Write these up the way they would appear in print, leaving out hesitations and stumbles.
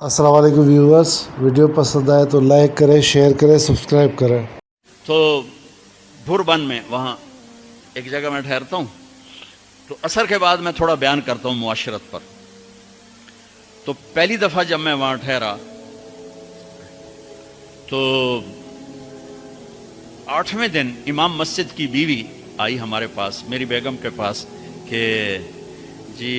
अस्सलाम वालेकुम viewers, video पसंद आए तो लाइक करें, शेयर करें, सब्सक्राइब करें। तो भुरबन में वहाँ एक जगह मैं ठहरता हूँ, तो असर के बाद मैं थोड़ा बयान करता हूँ मुआशरत पर। तो पहली दफ़ा जब मैं वहाँ ठहरा तो 8वें दिन इमाम मस्जिद की बीवी आई हमारे पास, मेरी बेगम के पास, कि जी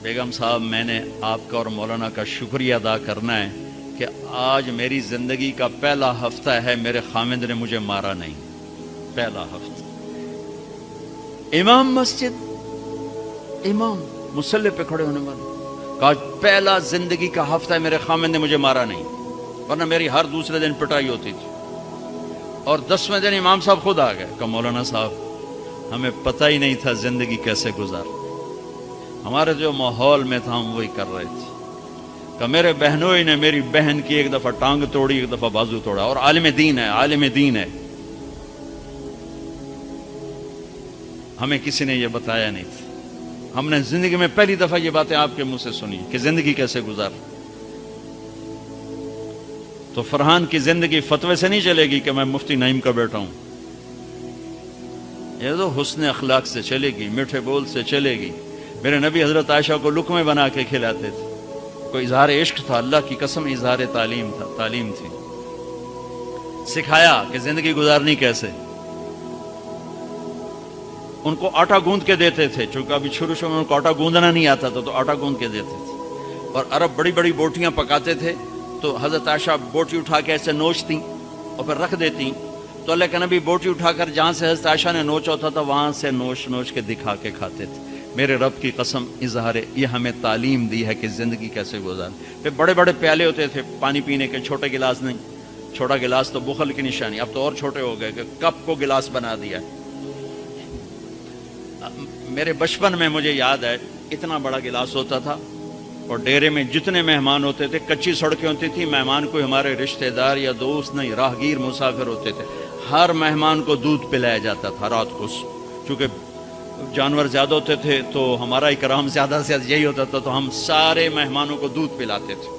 बेगम साहब, मैंने आपका और मौलाना का शुक्रिया अदा करना है कि आज मेरी ज़िंदगी का पहला हफ्ता है मेरे खामिद ने मुझे मारा नहीं। पहला हफ्ता इमाम मस्जिद, इमाम मुसल्ले पे खड़े होने वाले, कहा पहला जिंदगी का हफ्ता है मेरे खामिद ने मुझे मारा नहीं, वरना मेरी हर दूसरे दिन पिटाई होती थी। और 10वें दिन इमाम साहब खुद आ गए, कहा मौलाना साहब हमें पता ही नहीं था जिंदगी कैसे गुजार, हमारे जो माहौल में था हम वही कर रहे थे। कि मेरे बहनों ने मेरी बहन की एक दफा टांग तोड़ी, एक दफा बाजू तोड़ा, और आलिम दीन है, आलिम दीन है। हमें किसी ने यह बताया नहीं था, हमने जिंदगी में पहली दफा ये बातें आपके मुंह से सुनी कि जिंदगी कैसे गुजार। तो फरहान की जिंदगी फतवे से नहीं चलेगी कि मैं मुफ्ती नईम का बेटा हूं, ये तो हुस्न अखलाक से चलेगी, मीठे बोल से चलेगी। मेरे नबी हजरत आयशा को लुकमे बना के खिलाते थे, कोई इजहार इश्क था, अल्लाह की कसम इजहार तालीम था, तालीम थी। सिखाया कि जिंदगी गुजारनी कैसे। उनको आटा गूंद के देते थे, चूंकि अभी शुरू में उनको आटा गूंदना नहीं आता था, तो आटा गूंद के देते थे। और अरब बड़ी बड़ी बोटियां पकाते थे, तो हजरत आयशा बोटी उठा के ऐसे नोचती और फिर रख देती। तो अल्लाह के नबी बोटी उठाकर जहां से हजरत आयशा ने नोच होता था वहां से नोच नोच के दिखा के खाते थे। मेरे रब की कसम इजहार ये हमें तालीम दी है कि जिंदगी कैसे गुजार। फिर बड़े बड़े प्याले होते थे पानी पीने के, छोटे गिलास नहीं। छोटा गिलास तो बुखल की निशानी, अब तो और छोटे हो गए कि कप को गिलास बना दिया। मेरे बचपन में मुझे याद है इतना बड़ा गिलास होता था, और डेरे में जितने मेहमान होते थे, कच्ची सड़कें होती थी, मेहमान कोई हमारे रिश्तेदार या दोस्त नहीं, राहगीर मुसाफिर होते थे, हर मेहमान को दूध पिलाया जाता था रात को। चूंकि जानवर ज्यादा होते थे तो हमारा इकराम ज्यादा से ज्यादा यही होता था, तो हम सारे मेहमानों को दूध पिलाते थे।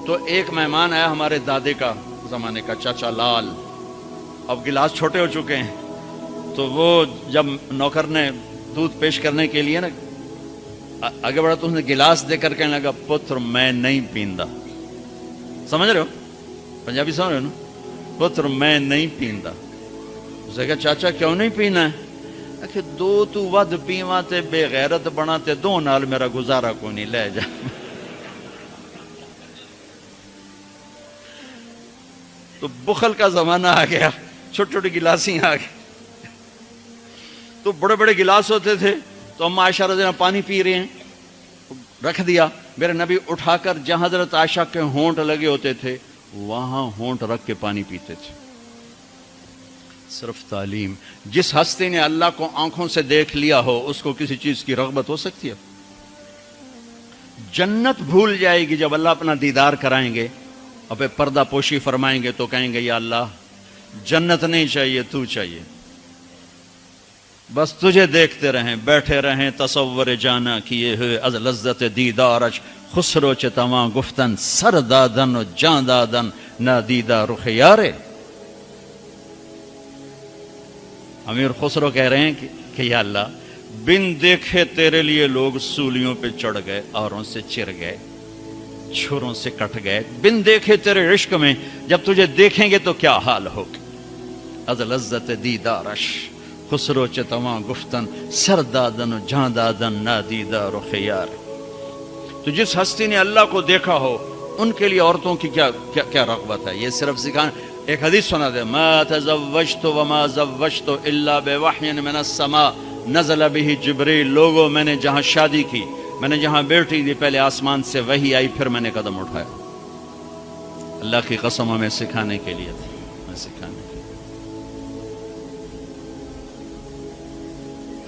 तो एक मेहमान आया हमारे दादे का जमाने का, चाचा लाल, अब गिलास छोटे हो चुके हैं, तो वो जब नौकर ने दूध पेश करने के लिए ना आगे बढ़ा तो उसने गिलास देकर कहने लगा, पुत्र मैं नहीं पींदा। समझ रहे हो, पंजाबी समझ रहे हो ना? पुत्र मैं नहीं पींदा। उसने कहा चाचा क्यों नहीं पीना है? कि दो तू वध पीवा ते बेगैरत बना ते दो नाल मेरा गुजारा को नहीं, ले जा। तो बुखल का जमाना आ गया, छोटे छोटे गिलासी आ गए। तो बड़े बड़े गिलास होते थे, तो अम्मा आयशा रज़ी अल्लाह पानी पी रहे हैं, रख दिया। मेरे नबी उठाकर जहां हजरत आयशा के होंठ लगे होते थे वहां होंठ रख के पानी पीते थे। सिर्फ तालीम। जिस हस्ती ने अल्लाह को आंखों से देख लिया हो उसको किसी चीज की रग़बत हो सकती है? जन्नत भूल जाएगी जब अल्लाह अपना दीदार कराएंगे और फिर पर्दा पोशी फरमाएंगे, तो कहेंगे या अल्लाह जन्नत नहीं चाहिए, तू चाहिए, बस तुझे देखते रहें, बैठे रहें तसव्वुर जाना किए हुए अज लज्जत दीदारश खुसरो चतवा गुफ्तन सर दादन जान दादन ना दीदा रुख यारे। अमीर खुसरो कह रहे हैं कि या अल्लाह बिन देखे तेरे लिए लोग सूलियों पे चढ़ गए, औरों से चिर गए, छुरों से कट गए, बिन देखे तेरे इश्क में, जब तुझे देखेंगे तो क्या हाल होगा। अज लज्जत दीदारश खुसरो चतवा गुफ्तन सरदादन झादादन नादीदा रुखियार। तो जिस हस्ती ने अल्लाह को देखा हो उनके लिए औरतों की क्या क्या क्या रग़बत है, ये सिर्फ सिखाना। एक हदीस सुना दे, मा तज़व्वजतु व मा ज़व्वजतु इल्ला बिवहयिन मिनस समा नज़ल बिही जिब्रील। लोगों, मैंने जहां शादी की, मैंने जहां बेटी दी, पहले आसमान से वही आई, फिर मैंने कदम उठाया। अल्लाह की कसम हमें सिखाने के लिए थी, हमें सिखाने के लिए।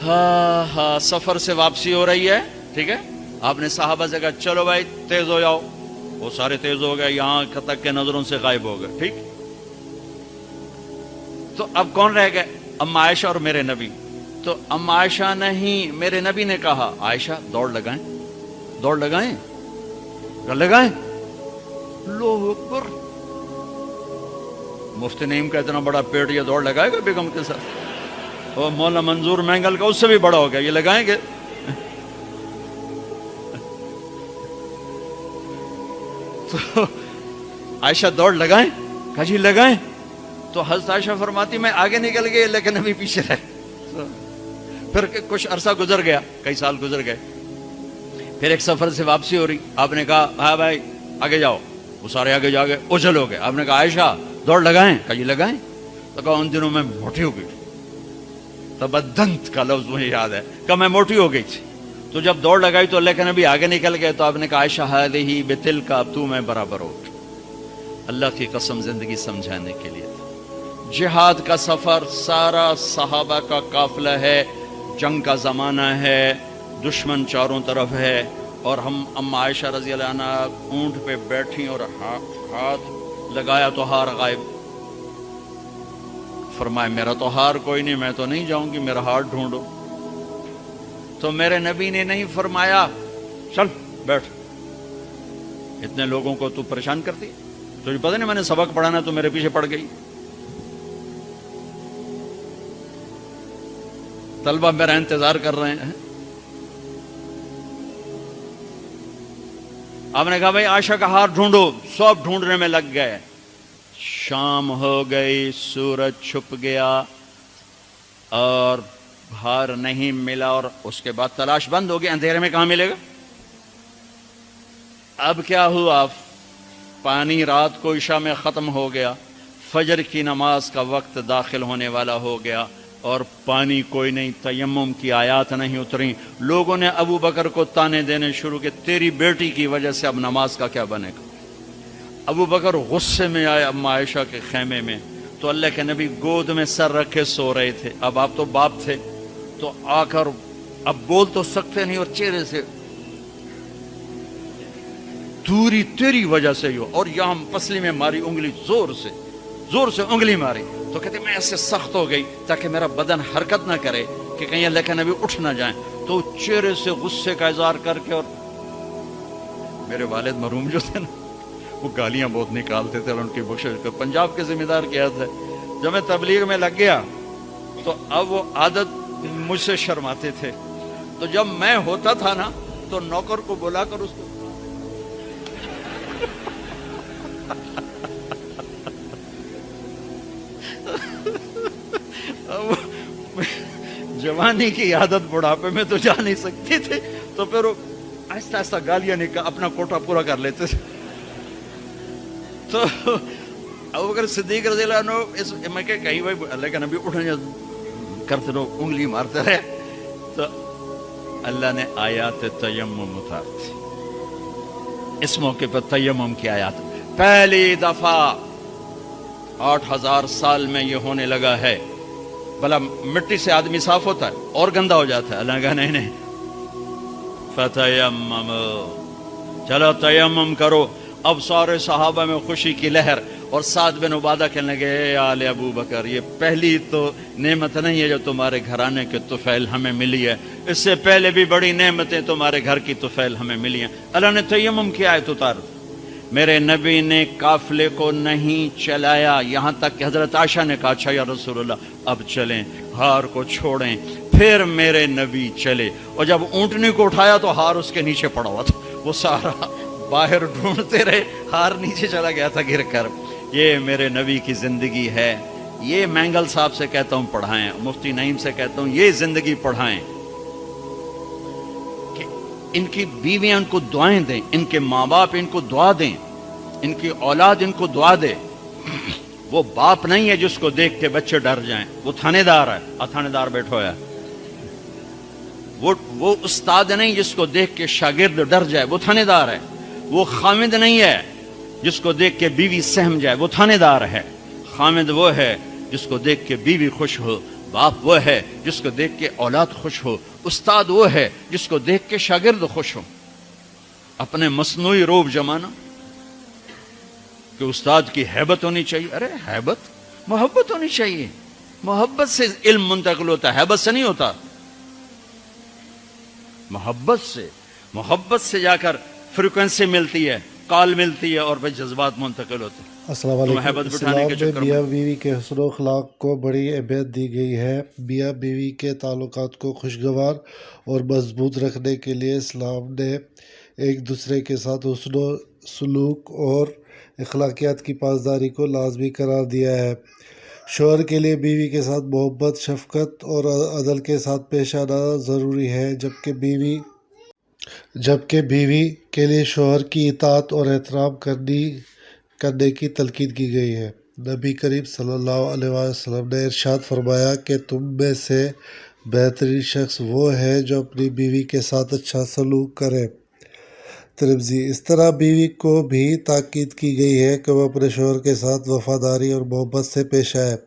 हाँ, सफर से वापसी हो रही है, ठीक है। आपने साहबा से कहा चलो भाई तेज हो जाओ, वो सारे तेज हो गए, यहां तक के नजरों से गायब हो गए, ठीक। तो अब कौन रह गए? अम्मा आयशा और मेरे नबी। तो अम्मा आयशा नहीं, मेरे नबी ने कहा आयशा दौड़ लगाएं, दौड़ लगाएं, लगाएं। अल्लाहु अकबर। मुफ्ती नईम का इतना बड़ा पेट ये दौड़ लगाएगा बेगम के साथ? और मौला मंजूर मैंगल का उससे भी बड़ा हो गया, ये लगाएंगे? तो आयशा दौड़ लगाएं? कहा जी लगाएं। तो हज़रत आयशा फरमाती मैं आगे निकल गई लेकिन अभी पीछे रहे। फिर कुछ अरसा गुजर गया, कई साल गुजर गए, फिर एक सफर से वापसी हो रही, आपने कहा हाँ भाई आगे जाओ, वो सारे आगे जा गए, उछल हो गए। आपने कहा आयशा दौड़ लगाएं? कहा जी लगाएं। तो कहा उन दिनों में मोटी हो गई, तबद्दंत का लफ्ज मुझे याद है, कहा मैं मोटी हो गई थी। तो जब दौड़ लगाई तो अल्लाह के नबी आगे निकल गए, तो आपने कहा आयशा हादिही बितिल का, अब तू मैं बराबर हो। अल्लाह की कसम जिंदगी समझाने के लिए। जिहाद का सफर सारा सहाबा का काफिला है, जंग का जमाना है, दुश्मन चारों तरफ है, और हम अम्मा आयशा रजी अल्लाह अन्हा ऊंट पे बैठी और हाथ लगाया तो हार गायब। फरमाए मेरा तो हार कोई नहीं, मैं तो नहीं जाऊंगी, मेरा हार ढूंढो। तो मेरे नबी ने नहीं फरमाया चल बैठ, इतने लोगों को तू परेशान करती, तुझे पता नहीं मैंने सबक पढ़ाना, तो मेरे पीछे पड़ गई। तलबा मेरा इंतजार कर रहे हैं। आपने कहा भाई आयशा का हार ढूंढो, सब ढूंढने में लग गए। शाम हो गई, सूरज छुप गया और हार नहीं मिला, और उसके बाद तलाश बंद हो गई, अंधेरे में कहां मिलेगा। अब क्या हुआ, पानी रात को इशा में खत्म हो गया, फजर की नमाज का वक्त दाखिल होने वाला हो गया, और पानी कोई नहीं, तयम्मुम की आयात नहीं उतरी। लोगों ने अबू बकर को ताने देने शुरू किए, तेरी बेटी की वजह से अब नमाज का क्या बनेगा। अबू बकर गुस्से में आए अम्मा आयशा के खेमे में, तो अल्लाह के नबी गोद में सर रखे सो रहे थे। अब आप तो बाप थे, तो आकर अब बोल तो सकते नहीं, और चेहरे से दूरी तेरी वजह से ही हो, और यहां पसली में मारी उंगली, जोर से उंगली मारी। तो कहते मैं ऐसे सख्त हो गई ताकि मेरा बदन हरकत ना करे कि कहीं अल्लाह के नबी उठ ना जाए। तो चेहरे से गुस्से का इजहार करके, और मेरे वालिद मरूम जो थे ना, वो गालियां बहुत निकालते थे और उनकी बख्शिश कर पंजाब के जिम्मेदार किया था। जब मैं तबलीग में लग गया तो अब वो आदत मुझसे शर्माते थे, तो जब मैं होता था ना तो नौकर को बुलाकर उसको जवानी की आदत बुढ़ापे में तो जा नहीं सकती थी, तो फिर वो आहिस्ता आहिस्ता गालियां निकाल अपना कोटा पूरा कर लेते थे। तो अबू बकर सिद्दीक रज़ियल्लाहु अन्हु इस मैं क्या कहीं भाई अल्लाह का नबी उठने करते रहो, उंगली मारते रहे। तो अल्लाह ने आयात तयम्मुम उतार दी। इस मौके पर तयम्मुम की आयात पहली दफा 8000 साल में ये होने लगा है। भला मिट्टी से आदमी साफ होता है और गंदा हो जाता है? अल्लाह का नहीं, फतयम्मम, चलो तयम्मुम करो। अब सारे सहाबा में खुशी की लहर, और साद बिन उबादा कहने लगे आले अबू बकर, ये पहली तो नेमत नहीं है जो तुम्हारे घराने के तुफैल हमें मिली है, इससे पहले भी बड़ी नेमतें तुम्हारे घर की तुफैल हमें मिली हैं। अल्लाह ने तयम्मुम की आयत उतार। मेरे नबी ने काफिले को नहीं चलाया, यहां तक कि हजरत आयशा ने कहा अच्छा या रसूलल्लाह अब चलें, हार को छोड़ें। फिर मेरे नबी चले, और जब ऊंटनी को उठाया तो हार उसके नीचे पड़ा हुआ था। वो सारा बाहर ढूंढते रहे, हार नीचे चला गया था गिर कर। ये मेरे नबी की जिंदगी है। ये मैंगल साहब से कहता हूं पढ़ाएं, मुफ्ती नईम से कहता हूं ये जिंदगी पढ़ाएं कि इनकी बीवियां इनको दुआएं दें, इनके माँ बाप इनको दुआ दें, इनकी औलाद इनको दुआ दे। वो बाप नहीं है जिसको देख के बच्चे डर जाएं, वो थानेदार है, थानेदार बैठो है। वो उस्ताद नहीं जिसको देख के शागिर्द डर जाए, वो थानेदार है। वो खामिद नहीं है जिसको देख के बीवी सहम जाए, वो थानेदार है। खामिद वो है जिसको देख के बीवी खुश हो, बाप वो है जिसको देख के औलाद खुश हो, उस्ताद वो है जिसको देख के शागिर्द खुश हो। अपने मसनूई रोब जमाना कि उस्ताद की हैबत होनी चाहिए। अरे हैबत, मोहब्बत होनी चाहिए। मोहब्बत से इल्म मुंतकिल होता है, हैबत से नहीं होता। मोहब्बत से जाकर फ्रीक्वेंसी मिलती है। कॉल मिलती है और फिर जज्बात मुंतकिल होते हैं। अस्सलाम तो वालेकुम। महबत बिठाने इस्लाम के में चक्कर मियाँ में बीवी के हुस्न व अखलाक को बड़ी अहमियत दी गई है। मियाँ बीवी के ताल्लुकात को खुशगवार और मजबूत रखने के लिए इस्लाम ने एक दूसरे के साथ हुस्न सलूक और अखलाकियात की पासदारी को लाजमी करार दिया है। शौहर के लिए बीवी के साथ मोहब्बत, शफकत और अदल के साथ पेश आना ज़रूरी है, जबकि बीवी के लिए शौहर की इताअत और एहतराम करने की तलकीद की गई है। नबी करीम सल्लल्लाहु अलैहि वसल्लम ने इरशाद फरमाया कि तुम में से बेहतरीन शख्स वो है जो अपनी बीवी के साथ अच्छा सलूक करे। तिरमिज़ी। इस तरह बीवी को भी ताकीद की गई है कि वह अपने शौहर के साथ वफादारी और मोहब्बत से पेश आए,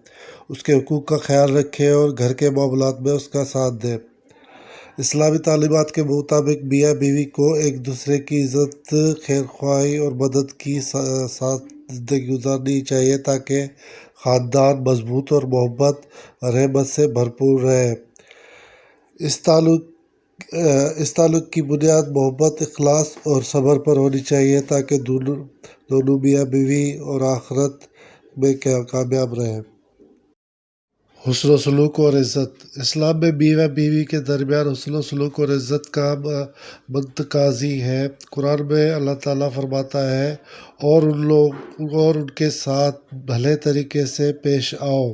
उसके हुकूक का ख्याल रखे और घर के मामलात में उसका साथ दे। इस्लामी तालीमात के मुताबिक मियाँ बीवी को एक दूसरे की इज़्ज़त, खैरख्वाही और मदद की साथ ज़िंदगी गुजारनी चाहिए ताकि ख़ानदान मजबूत और मोहब्बत रहमत से भरपूर रहे। इस ताल्लुक़ की बुनियाद मोहब्बत, इखलास और सब्र पर होनी चाहिए ताकि दोनों मियाँ बीवी और आखिरत में कामयाब रहें। हुस्न सलूक और इज़्ज़त। इस्लाम में मियाँ बीवी के दरमियान हुस्न सलूक और इज़्ज़त का मतकाज़ी है। कुरान में अल्लाह ताला फरमाता है और उनके साथ भले तरीके से पेश आओ।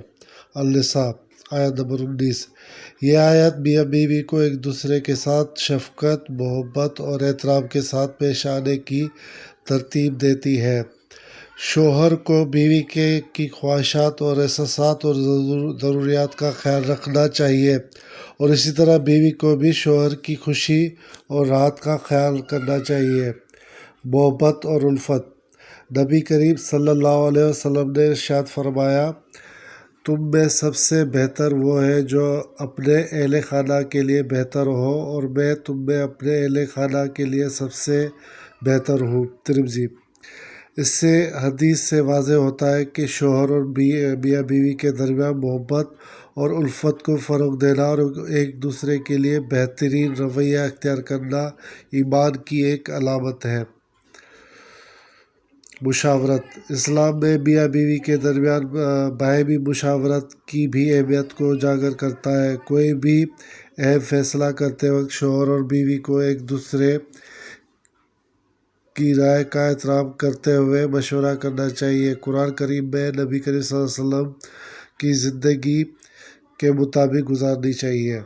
अन-निसा आयत नंबर 19। यह आयत मियाँ बीवी को एक दूसरे के साथ शफकत, मोहब्बत और एहतराम के साथ पेश आने की तरतीब देती है। शौहर को बीवी की ख्वाहिशात और एहसासात और ज़रूरियात का ख्याल रखना चाहिए और इसी तरह बीवी को भी शौहर की खुशी और राहत का ख्याल करना चाहिए। मोहब्बत और उल्फत। नबी करीम सल्लल्लाहु अलैहि वसल्लम ने इरशाद फरमाया, तुम में सबसे बेहतर वो है जो अपने अहले खाना के लिए बेहतर हो और मैं तुम में अपने अहले खाना के लिए सबसे बेहतर हूँ। तिरमिज़ी। इससे हदीस से वाज़ेह होता है कि शौहर और मियाँ बीवी के दरमियान मोहब्बत और उल्फत को फ़रोग़ देना और एक दूसरे के लिए बेहतरीन रवैया अख्तियार करना ईमान की एक अलामत है। मुशावरत। इस्लाम में मियाँ बीवी के दरमियान बाहमी मुशावरत की भी अहमियत को उजागर करता है। कोई भी अहम फ़ैसला करते वक्त शौहर और बीवी को एक दूसरे की राय का एहतराम करते हुए मशवरा करना चाहिए। कुरान करीम में नबी करीम सल्लल्लाहु अलैहि वसल्लम की ज़िंदगी के मुताबिक गुजारनी चाहिए।